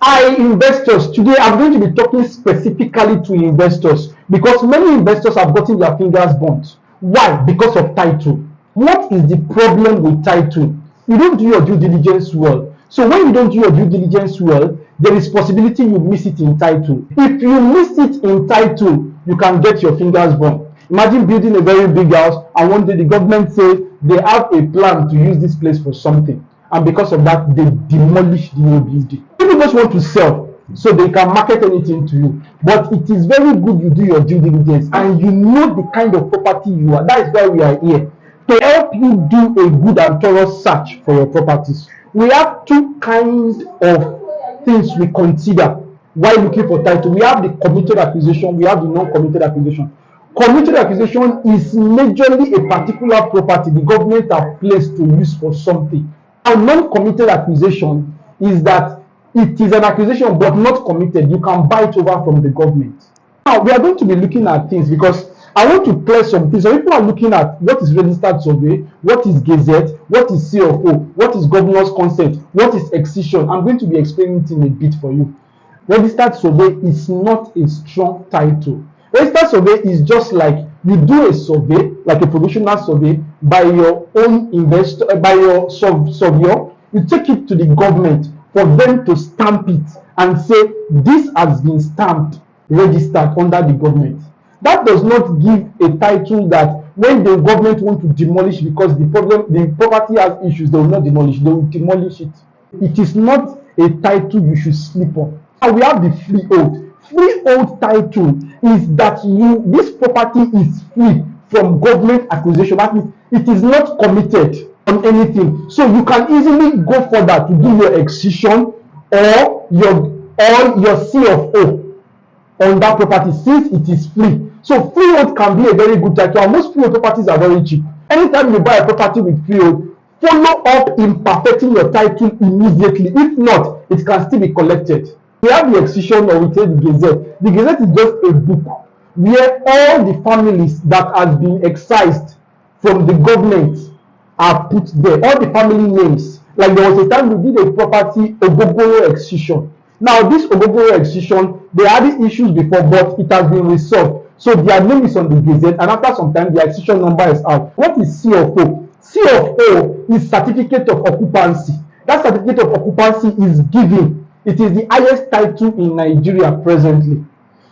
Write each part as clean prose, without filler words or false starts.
Investors, today I'm going to be talking specifically to investors because many investors have gotten their fingers burnt. Why? Because of title. What is the problem with title? You don't do your due diligence well. So when you don't do your due diligence well, there is possibility you miss it in title. If you miss it in title, you can get your fingers burnt. Imagine building a very big house and one day the government say they have a plan to use this place for something, and because of that they demolish the whole building. People just want to sell so they can market anything to you, but it is very good you do your due diligence and you know the kind of property you are. That is why we are here, to help you do a good and thorough search for your properties. We have two kinds of things we consider while looking for title. We have the committed acquisition, we have the non-committed acquisition. Committed acquisition is majorly a particular property the government have placed to use for something. And non-committed acquisition is that it is an acquisition but not committed. You can buy it over from the government. Now we are going to be looking at things because I want to clear some things. So people are looking at what is registered survey, what is gazette, what is CFO, what is governor's consent, what is excision. I'm going to be explaining it in a bit for you. Registered survey is not a strong title. Registered survey is just like you do a survey, like a provisional survey, by your own investor, by your surveyor. You take it to the government for them to stamp it and say this has been stamped, registered under the government. That does not give a title that when the government want to demolish because the property has issues, they will not demolish, they will demolish it. It is not a title you should sleep on. And we have the freehold. Freehold title is that this property is free from government acquisition. That means it is not committed on anything. So you can easily go further to do your excision or your C of O on that property since it is free. So freehold can be a very good title, and most freehold properties are very cheap. Anytime you buy a property with freehold, follow up in perfecting your title immediately. If not, it can still be collected. We have the excision, or we say the gazette. The gazette is just a book where all the families that has been excised from the government are put there. All the family names. Like there was a time we did a property Ogogoro excision. Now this Ogogoro excision, they had issues before, but it has been resolved. So their name is on the gazette, and after some time, their excision number is out. What is C of O? C of O is certificate of occupancy. That certificate of occupancy is given. It is the highest title in Nigeria presently.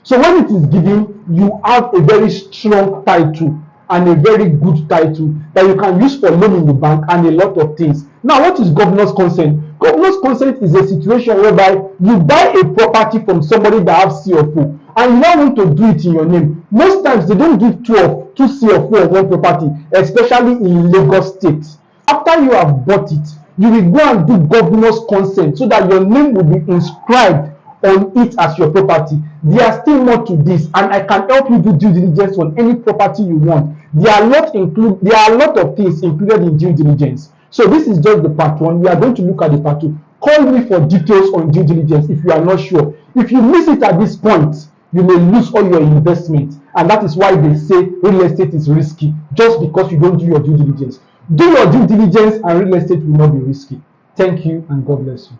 So when it is given, you have a very strong title and a very good title that you can use for loan in the bank and a lot of things. Now, what is governor's consent? Governor's consent is a situation whereby you buy a property from somebody that has C of O and you now want to do it in your name. Most times they don't give two C of O on one property, especially in Lagos State. After you have bought it, you will go and do governor's consent so that your name will be inscribed on it as your property. There are still more to this, and I can help you do due diligence on any property you want. There are a lot of things included in due diligence. So this is just the part one. We are going to look at the part two. Call me for details on due diligence if you are not sure. If you miss it at this point, you may lose all your investment, and that is why they say real estate is risky, just because you don't do your due diligence. Do your due diligence and real estate will not be risky. Thank you and God bless you.